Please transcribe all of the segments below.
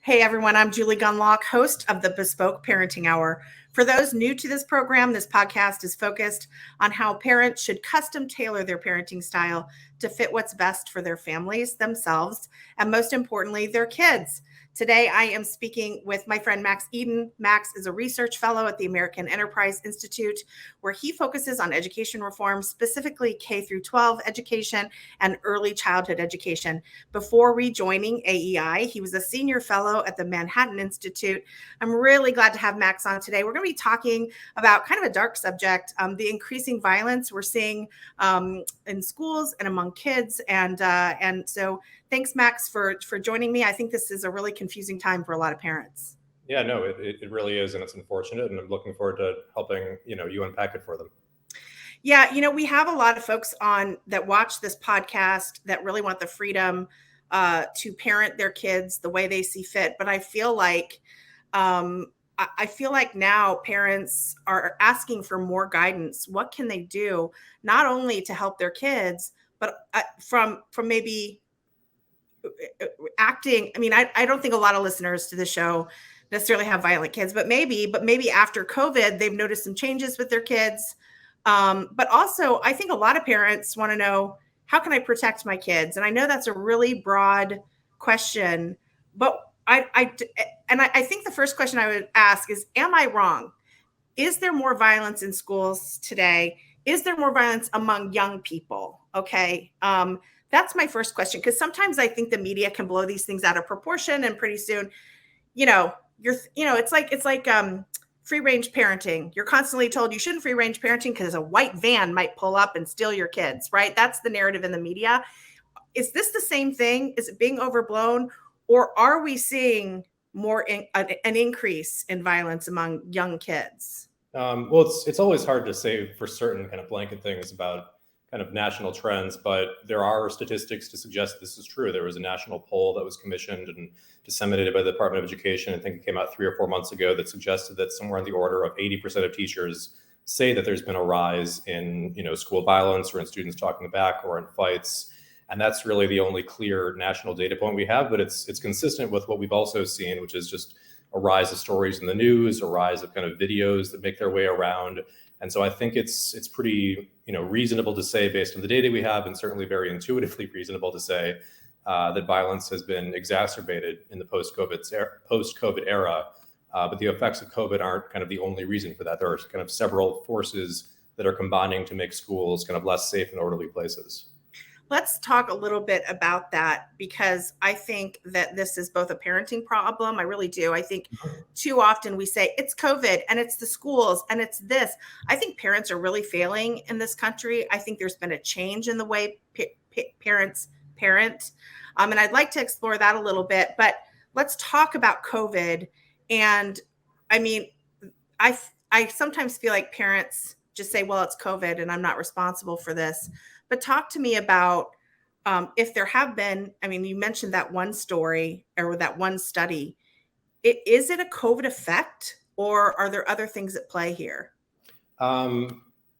Hey everyone, I'm Julie Gunlock, host of the Bespoke Parenting Hour. For those new to this program, this podcast is focused on how parents should custom tailor their parenting style to fit what's best for their families, themselves, and most importantly, their kids. Today, I am speaking with my friend Max Eden. Max is a research fellow at the American Enterprise Institute, where he focuses on education reform, specifically K through 12 education and early childhood education. Before rejoining AEI, he was a senior fellow at the Manhattan Institute. I'm really glad to have Max on today. We're going to be talking about kind of a dark subject, the increasing violence we're seeing in schools and among kids. And so thanks, Max, for joining me. I think this is a really confusing time for a lot of parents. Yeah, no, it really is. And it's unfortunate. And I'm looking forward to helping, you unpack it for them. Yeah, we have a lot of folks on that watch this podcast that really want the freedom to parent their kids the way they see fit. But I feel like now parents are asking for more guidance. What can they do, not only to help their kids, but from maybe acting. I mean, I don't think a lot of listeners to the show necessarily have violent kids, but maybe after COVID, they've noticed some changes with their kids. But also, I think a lot of parents want to know, how can I protect my kids? And I know that's a really broad question, but I think the first question I would ask is, am I wrong? Is there more violence in schools today? Is there more violence among young people? Okay. That's my first question, because sometimes I think the media can blow these things out of proportion, and pretty soon, it's like free range parenting. You're constantly told you shouldn't free range parenting because a white van might pull up and steal your kids, right? That's the narrative in the media. Is this the same thing? Is it being overblown, or are we seeing more an increase in violence among young kids? Well, it's always hard to say for certain kind of blanket things about kind of national trends, but there are statistics to suggest this is true. There was a national poll that was commissioned and disseminated by the Department of Education. I think it came out 3 or 4 months ago that suggested that somewhere in the order of 80% of teachers say that there's been a rise in, school violence, or in students talking back, or in fights. And that's really the only clear national data point we have, but it's consistent with what we've also seen, which is just a rise of stories in the news, a rise of kind of videos that make their way around. And so I think it's pretty, reasonable to say, based on the data we have, and certainly very intuitively reasonable to say that violence has been exacerbated in the post-COVID era. But the effects of COVID aren't kind of the only reason for that. There are kind of several forces that are combining to make schools kind of less safe and orderly places. Let's talk a little bit about that, because I think that this is both a parenting problem. I really do. I think too often we say it's COVID and it's the schools and it's this. I think parents are really failing in this country. I think there's been a change in the way parents parent. And I'd like to explore that a little bit, but let's talk about COVID. And I mean, I sometimes feel like parents just say, well, it's COVID and I'm not responsible for this. But talk to me about if there have been, you mentioned that one story or that one study. Is it a COVID effect, or are there other things at play here?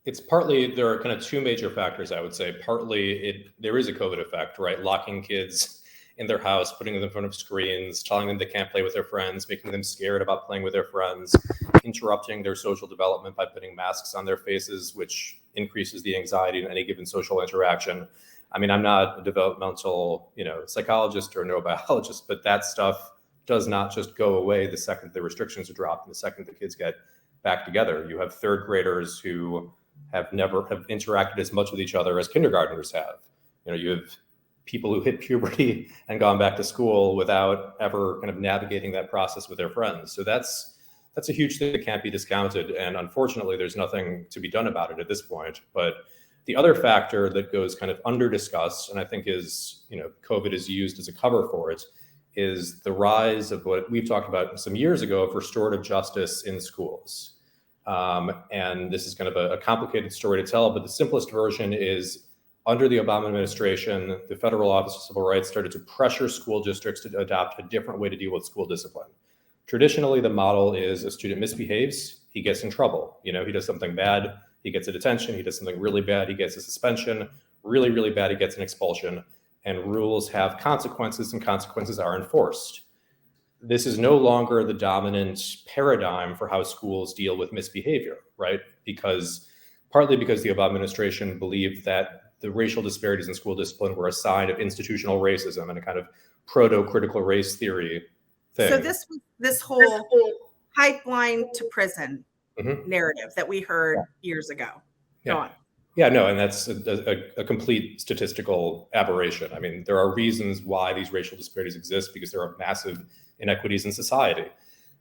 It's partly, there are kind of two major factors, I would say. Partly there is a COVID effect, right? Locking kids in their house, putting them in front of screens, telling them they can't play with their friends, making them scared about playing with their friends, interrupting their social development by putting masks on their faces, which increases the anxiety in any given social interaction. I'm not a developmental, psychologist or neurobiologist, but that stuff does not just go away the second the restrictions are dropped and the second the kids get back together. You have third graders who have interacted as much with each other as kindergartners have. You have people who hit puberty and gone back to school without ever kind of navigating that process with their friends. So that's a huge thing that can't be discounted. And unfortunately, there's nothing to be done about it at this point. But the other factor that goes kind of under discussed, and I think is, COVID is used as a cover for it, is the rise of what we've talked about some years ago of restorative justice in schools. And this is kind of a complicated story to tell, but the simplest version is, under the Obama administration, the Federal Office of Civil Rights started to pressure school districts to adopt a different way to deal with school discipline. Traditionally, the model is a student misbehaves, he gets in trouble. He does something bad, he gets a detention. He does something really bad, he gets a suspension. Really, really bad, he gets an expulsion. And rules have consequences, and consequences are enforced. this is no longer the dominant paradigm for how schools deal with misbehavior, right? Partly because the Obama administration believed that the racial disparities in school discipline were a sign of institutional racism and a kind of proto-critical race theory thing. So this whole pipeline to prison narrative that we heard years ago. Go on. Yeah, no, and that's a complete statistical aberration. I mean, there are reasons why these racial disparities exist because there are massive inequities in society.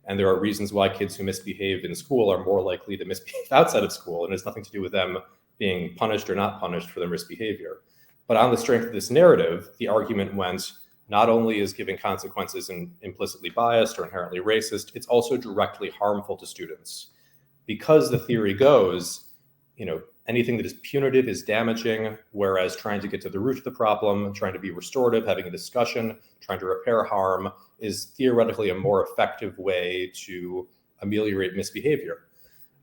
And there are reasons why kids who misbehave in school are more likely to misbehave outside of school. And it has nothing to do with them being punished or not punished for their misbehavior. But on the strength of this narrative, the argument went, not only is giving consequences implicitly biased or inherently racist, it's also directly harmful to students. Because the theory goes, anything that is punitive is damaging, whereas trying to get to the root of the problem, trying to be restorative, having a discussion, trying to repair harm is theoretically a more effective way to ameliorate misbehavior.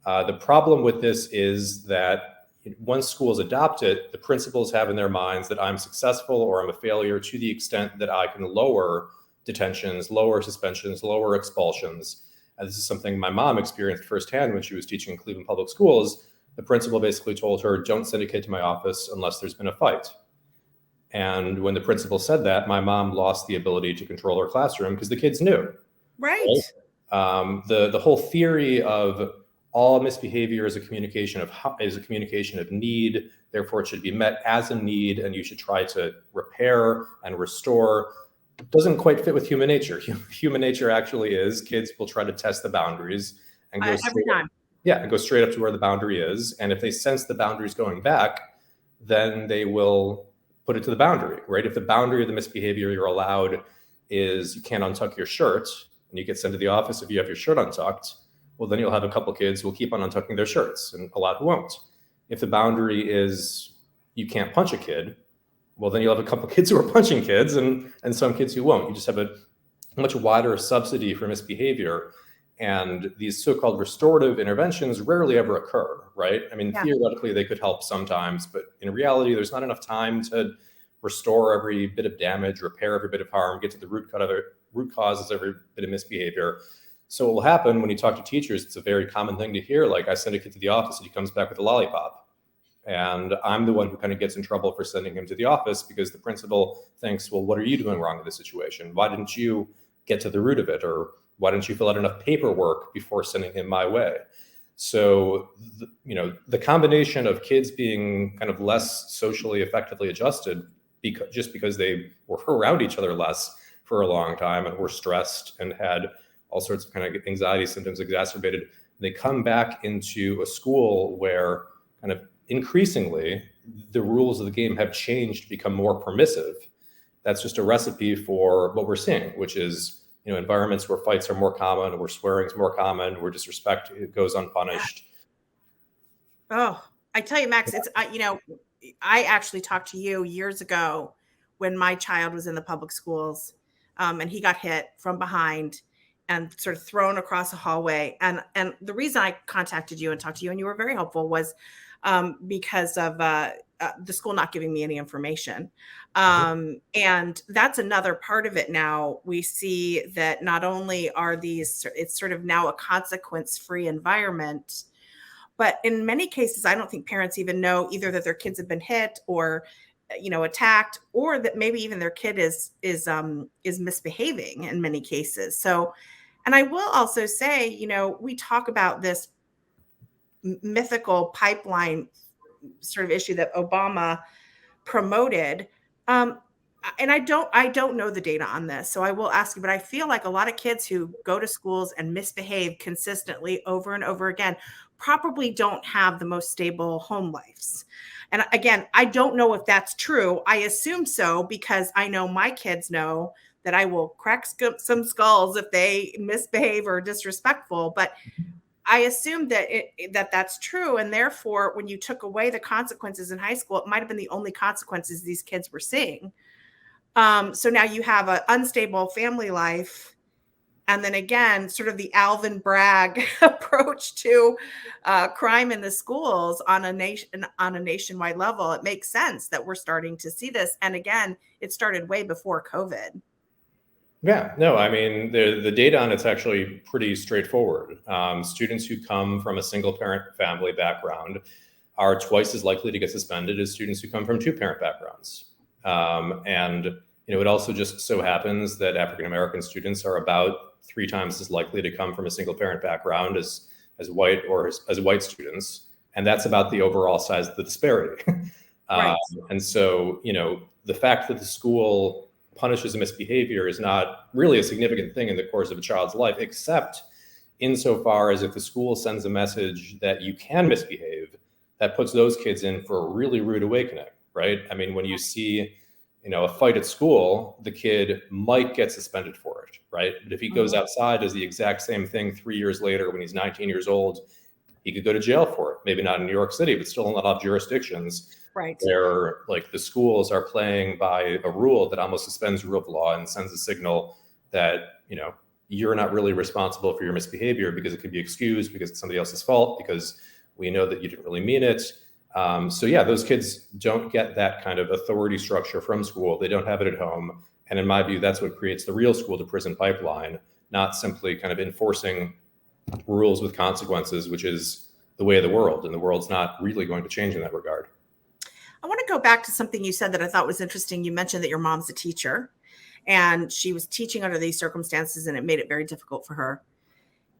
The problem with this is that once schools adopt it, the principals have in their minds that I'm successful or I'm a failure to the extent that I can lower detentions, lower suspensions, lower expulsions. And this is something my mom experienced firsthand when she was teaching in Cleveland Public Schools. The principal basically told her, don't send a kid to my office unless there's been a fight. And when the principal said that, my mom lost the ability to control her classroom because the kids knew. Right. The whole theory of all misbehavior is a communication of need, therefore it should be met as a need, and you should try to repair and restore, doesn't quite fit with human nature. Human nature actually is kids will try to test the boundaries and go every time. Yeah, and go straight up to where the boundary is. And if they sense the boundaries going back, then they will put it to the boundary, right? If the boundary of the misbehavior you're allowed is you can't untuck your shirt and you get sent to the office if you have your shirt untucked, well, then you'll have a couple kids who will keep on untucking their shirts and a lot who won't. If the boundary is you can't punch a kid, well, then you'll have a couple kids who are punching kids and some kids who won't. You just have a much wider subsidy for misbehavior. And these so-called restorative interventions rarely ever occur, right? I mean, theoretically, they could help sometimes, but in reality, there's not enough time to restore every bit of damage, repair every bit of harm, get to the root causes of every bit of misbehavior. So what will happen when you talk to teachers, it's a very common thing to hear, like I send a kid to the office and he comes back with a lollipop. And I'm the one who kind of gets in trouble for sending him to the office because the principal thinks, well, what are you doing wrong in this situation? Why didn't you get to the root of it? Or why didn't you fill out enough paperwork before sending him my way? So, the combination of kids being kind of less socially effectively adjusted because they were around each other less for a long time and were stressed and had all sorts of kind of anxiety symptoms exacerbated, they come back into a school where kind of increasingly the rules of the game have changed, become more permissive. That's just a recipe for what we're seeing, which is environments where fights are more common, where swearing is more common, where disrespect goes unpunished. Oh, I tell you, Max, it's, I actually talked to you years ago when my child was in the public schools and he got hit from behind and sort of thrown across a hallway. And the reason I contacted you and talked to you, and you were very helpful, was because of the school not giving me any information. And that's another part of it now. We see that not only are it's sort of now a consequence-free environment, but in many cases, I don't think parents even know either that their kids have been hit or, attacked, or that maybe even their kid is misbehaving in many cases. So, and I will also say, we talk about this mythical pipeline sort of issue that Obama promoted. And I don't know the data on this, so I will ask you, but I feel like a lot of kids who go to schools and misbehave consistently over and over again probably don't have the most stable home lives. And again, I don't know if that's true. I assume so because I know my kids know that I will crack some skulls if they misbehave or disrespectful, but I assumed that that's true. And therefore, when you took away the consequences in high school, it might have been the only consequences these kids were seeing. So now you have an unstable family life. And then again, sort of the Alvin Bragg approach to crime in the schools on a nationwide level. It makes sense that we're starting to see this. And again, it started way before COVID. Yeah, no, I mean, the data on it's actually pretty straightforward. Students who come from a single parent family background are twice as likely to get suspended as students who come from two parent backgrounds. And it also just so happens that African American students are about 3 times as likely to come from a single parent background as white or as white students, and that's about the overall size of the disparity. Right. And so, the fact that the school punishes a misbehavior is not really a significant thing in the course of a child's life, except insofar as if the school sends a message that you can misbehave, that puts those kids in for a really rude awakening, right? I mean, when you see, a fight at school, the kid might get suspended for it, right? But if he goes outside, does the exact same thing 3 years later when he's 19 years old, he could go to jail for it. Maybe not in New York City, but still in a lot of jurisdictions Right. where like the schools are playing by a rule that almost suspends the rule of law and sends a signal that, you're not really responsible for your misbehavior because it could be excused because it's somebody else's fault, because we know that you didn't really mean it. So yeah, those kids don't get that kind of authority structure from school. They don't have it at home. And in my view, that's what creates the real school to prison pipeline, not simply kind of enforcing rules with consequences, which is the way of the world. And the world's not really going to change in that regard. I want to go back to something you said that I thought was interesting. You mentioned that your mom's a teacher and she was teaching under these circumstances and it made it very difficult for her.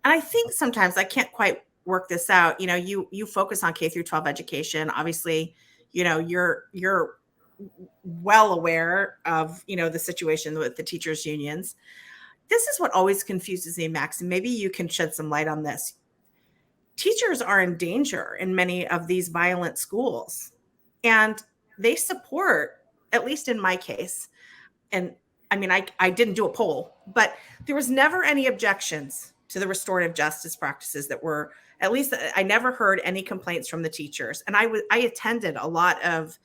And I think sometimes I can't quite work this out. You focus on K through 12 education. Obviously, you're well aware of, the situation with the teachers unions. This is what always confuses me, Max, and maybe you can shed some light on this. Teachers are in danger in many of these violent schools, and they support, at least in my case, and I mean, I didn't do a poll, but there was never any objections to the restorative justice practices that were, at least I never heard any complaints from the teachers. And I attended a lot of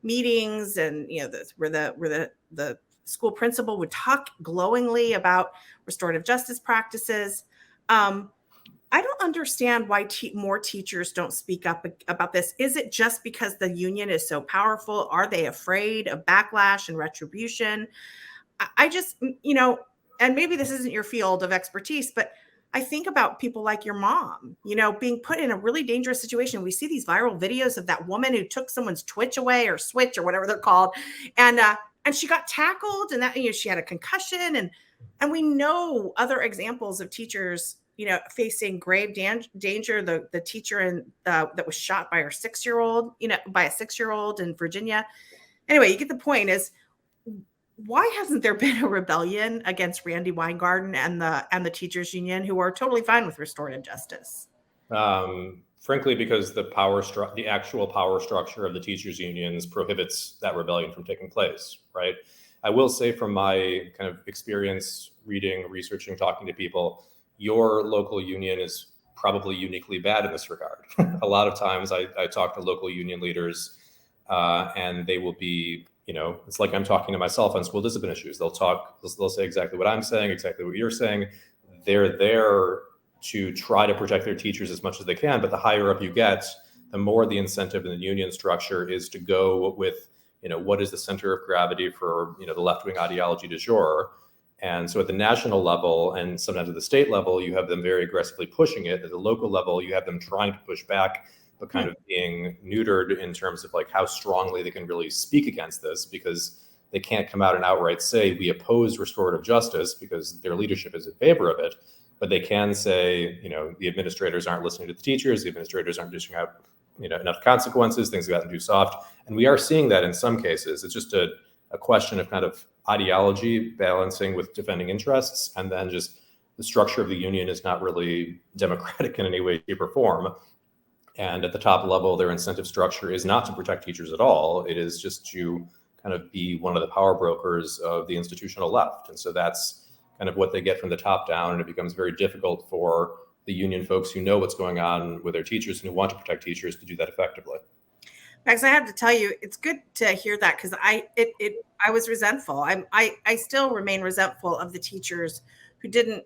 meetings and, where the school principal would talk glowingly about restorative justice practices. I don't understand why more teachers don't speak up about this. Is it just because the union is so powerful? Are they afraid of backlash and retribution? I just, and maybe this isn't your field of expertise, but I think about people like your mom, being put in a really dangerous situation. We see these viral videos of that woman who took someone's Twitch away, or Switch, or whatever they're called. And she got tackled, and that, she had a concussion. And we know other examples of teachers, facing grave danger. The teacher that was shot by her 6-year-old, by a 6-year-old in Virginia. Anyway, you get the point. Is why hasn't there been a rebellion against Randy Weingarten and the teachers union, who are totally fine with restorative justice? Frankly, because the actual power structure of the teachers unions prohibits that rebellion from taking place, right? I will say, from my kind of experience reading, researching, talking to people, your local union is probably uniquely bad in this regard. A lot of times I talk to local union leaders and they will be, it's like I'm talking to myself on school discipline issues. They'll say exactly what I'm saying, exactly what you're saying. They're there to try to protect their teachers as much as they can. But the higher up you get, the more the incentive in the union structure is to go with, what is the center of gravity for, the left-wing ideology du jour. And so at the national level and sometimes at the state level, you have them very aggressively pushing it. At the local level, you have them trying to push back, but kind of being neutered in terms of like how strongly they can really speak against this, because they can't come out and outright say we oppose restorative justice because their leadership is in favor of it. But they can say, the administrators aren't listening to the teachers, the administrators aren't dishing out, enough consequences, things have gotten too soft. And we are seeing that in some cases. It's just a question of kind of ideology balancing with defending interests, and then just the structure of the union is not really democratic in any way, shape, or form. And at the top level, their incentive structure is not to protect teachers at all. It is just to kind of be one of the power brokers of the institutional left. And so that's kind of what they get from the top down. And it becomes very difficult for the union folks who know what's going on with their teachers and who want to protect teachers to do that effectively. Max, I have to tell you, it's good to hear that, because I was resentful. I still remain resentful of the teachers who didn't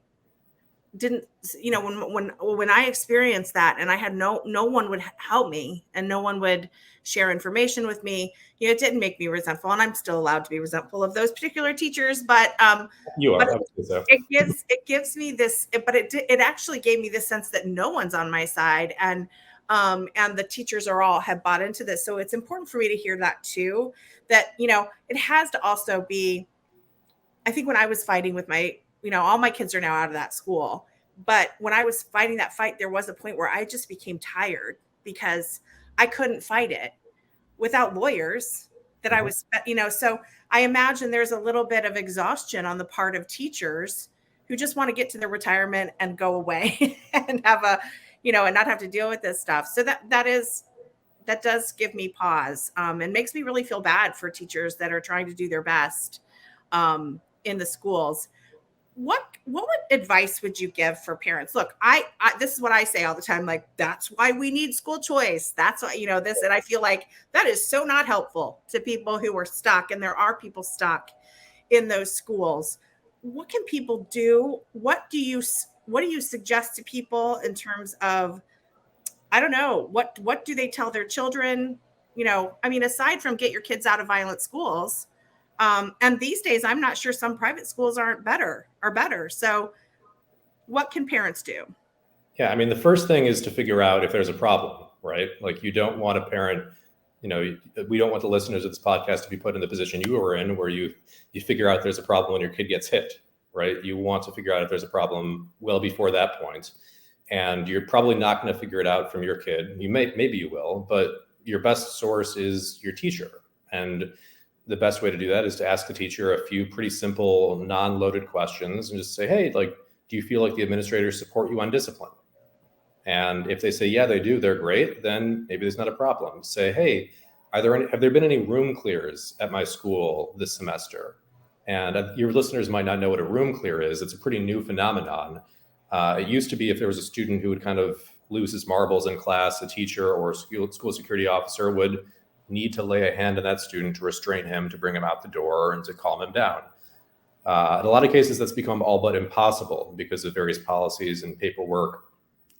didn't, when I experienced that, and I had no one would help me, and no one would share information with me, it didn't make me resentful, and I'm still allowed to be resentful of those particular teachers, but You but are, I would say so. it gives me this, but it actually gave me this sense that no one's on my side, and the teachers have bought into this. So it's important for me to hear that too, that it has to also be, I think when I was fighting with all my kids are now out of that school, but when I was fighting that fight, there was a point where I just became tired because I couldn't fight it without lawyers that I was, so I imagine there's a little bit of exhaustion on the part of teachers who just want to get to their retirement and go away and have and not have to deal with this stuff. So that does give me pause, and makes me really feel bad for teachers that are trying to do their best in the schools. What advice would you give for parents? Look, I this is what I say all the time. Like, that's why we need school choice. That's why, this, and I feel like that is so not helpful to people who are stuck, and there are people stuck in those schools. What can people do? What do you suggest to people in terms of, I don't know, what do they tell their children? Aside from get your kids out of violent schools, and these days, I'm not sure some private schools are better. So what can parents do? Yeah, the first thing is to figure out if there's a problem, right? Like, you don't want a parent, we don't want the listeners of this podcast to be put in the position you were in, where you figure out there's a problem when your kid gets hit, right? You want to figure out if there's a problem well before that point. And you're probably not going to figure it out from your kid. Maybe you will, but your best source is your teacher. And the best way to do that is to ask the teacher a few pretty simple, non-loaded questions and just say, hey, like, do you feel like the administrators support you on discipline? And if they say, yeah, they do, they're great, then maybe there's not a problem. Say, hey, have there been any room clears at my school this semester? And your listeners might not know what a room clear is. It's a pretty new phenomenon. It used to be if there was a student who would kind of lose his marbles in class, a teacher or school security officer would need to lay a hand on that student to restrain him, to bring him out the door, and to calm him down. In a lot of cases, that's become all but impossible because of various policies and paperwork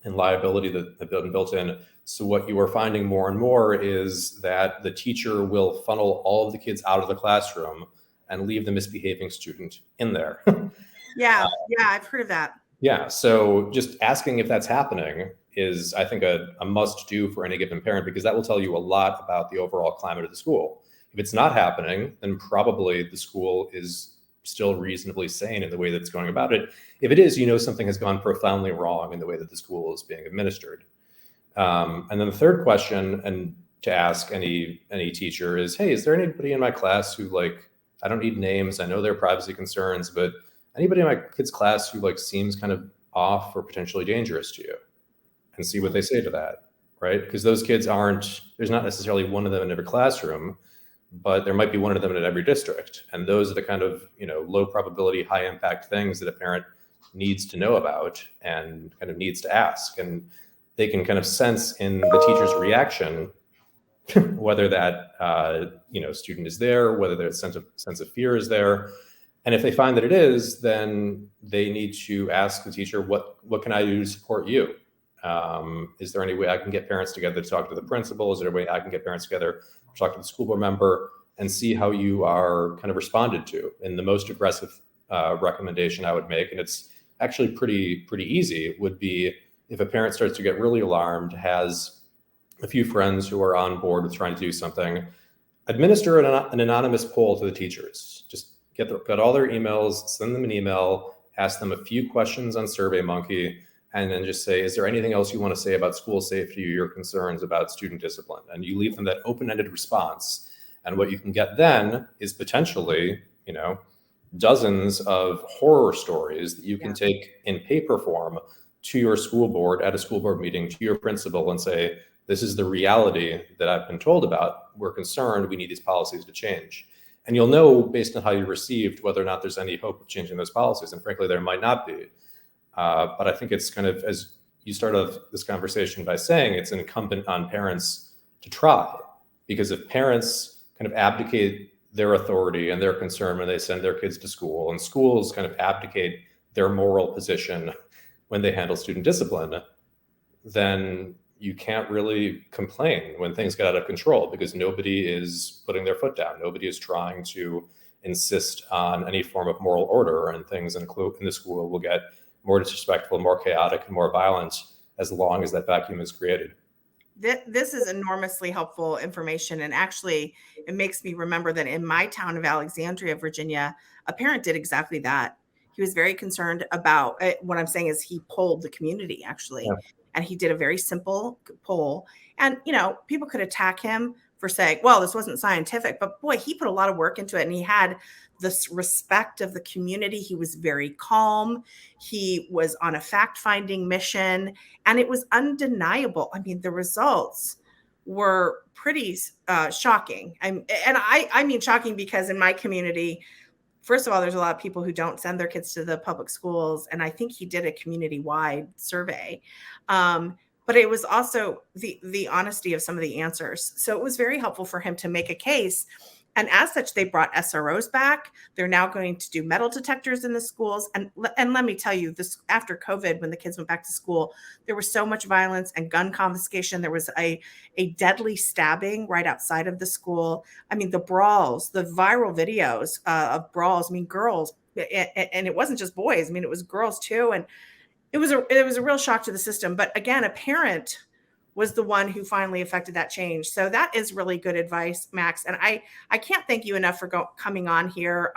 and liability that have been built in. So what you are finding more and more is that the teacher will funnel all of the kids out of the classroom and leave the misbehaving student in there. Yeah, I've heard of that. Yeah, so just asking if that's happening is, I think, a must do for any given parent, because that will tell you a lot about the overall climate of the school. If it's not happening, then probably the school is still reasonably sane in the way that it's going about it. If it is, something has gone profoundly wrong in the way that the school is being administered. And then the third question, and to ask any teacher, is, hey, is there anybody in my class who, like, I don't need names, I know there are privacy concerns, but anybody in my kid's class who, seems kind of off or potentially dangerous to you? And see what they say to that, right? Because those kids there's not necessarily one of them in every classroom, but there might be one of them in every district. And those are the kind of, low probability, high impact things that a parent needs to know about and kind of needs to ask. And they can kind of sense in the teacher's reaction whether that, student is there, whether their sense of fear is there. And if they find that it is, then they need to ask the teacher, what can I do to support you? Is there any way I can get parents together to talk to the principal? Is there a way I can get parents together to talk to the school board member and see how you are kind of responded to? And the most aggressive recommendation I would make, and it's actually pretty easy, would be if a parent starts to get really alarmed, has a few friends who are on board with trying to do something, administer an anonymous poll to the teachers. Just get all their emails, send them an email, ask them a few questions on SurveyMonkey, and then just say, is there anything else you want to say about school safety or your concerns about student discipline? And you leave them that open-ended response. And what you can get then is potentially, dozens of horror stories that you can take in paper form to your school board at a school board meeting, to your principal, and say, this is the reality that I've been told about. We're concerned. We need these policies to change. And you'll know based on how you received whether or not there's any hope of changing those policies. And frankly, there might not be. But I think it's kind of, as you start off this conversation by saying, it's incumbent on parents to try. Because if parents kind of abdicate their authority and their concern when they send their kids to school, and schools kind of abdicate their moral position when they handle student discipline, then you can't really complain when things get out of control, because nobody is putting their foot down. Nobody is trying to insist on any form of moral order, and things in the school will get more disrespectful, more chaotic, and more violent as long as that vacuum is created. This is enormously helpful information. And actually, it makes me remember that in my town of Alexandria, Virginia, a parent did exactly that. He was very concerned about what I'm saying is he polled the community, actually. Yeah. And he did a very simple poll. And, people could attack him for saying, well, this wasn't scientific. But boy, he put a lot of work into it. And he had this respect of the community. He was very calm. He was on a fact-finding mission. And it was undeniable. I mean, the results were pretty shocking. I mean shocking because in my community, first of all, there's a lot of people who don't send their kids to the public schools. And I think he did a community-wide survey. But it was also the honesty of some of the answers. So it was very helpful for him to make a case. And as such, they brought SROs back. They're now going to do metal detectors in the schools. And let me tell you, this after COVID, when the kids went back to school, there was so much violence and gun confiscation. There was a deadly stabbing right outside of the school. I mean, the brawls, the viral videos of brawls. I mean, girls, and it wasn't just boys. I mean, it was girls too. And it was a real shock to the system. But again, a parent was the one who finally affected that change. So that is really good advice, Max. And I can't thank you enough for coming on here.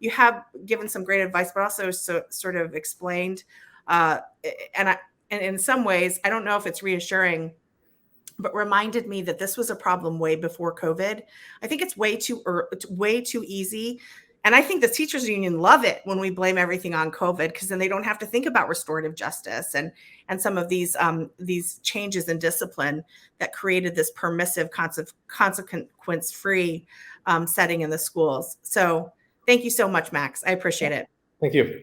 You have given some great advice, but also sort of explained. And in some ways, I don't know if it's reassuring, but reminded me that this was a problem way before COVID. I think it's way too easy. And I think the teachers union love it when we blame everything on COVID, because then they don't have to think about restorative justice and some of these changes in discipline that created this permissive, consequence-free setting in the schools. So thank you so much, Max. I appreciate it. Thank you.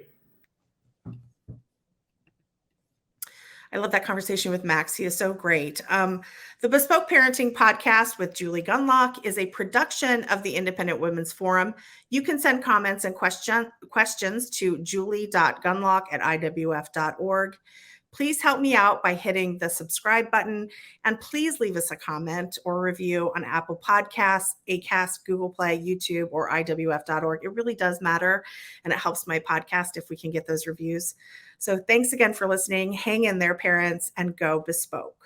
I love that conversation with Max. He is so great. The Bespoke Parenting Podcast with Julie Gunlock is a production of the Independent Women's Forum. You can send comments and questions to julie.gunlock@iwf.org. Please help me out by hitting the subscribe button, and please leave us a comment or review on Apple Podcasts, Acast, Google Play, YouTube, or iwf.org. It really does matter, and it helps my podcast if we can get those reviews. So thanks again for listening. Hang in there, parents, and go Bespoke.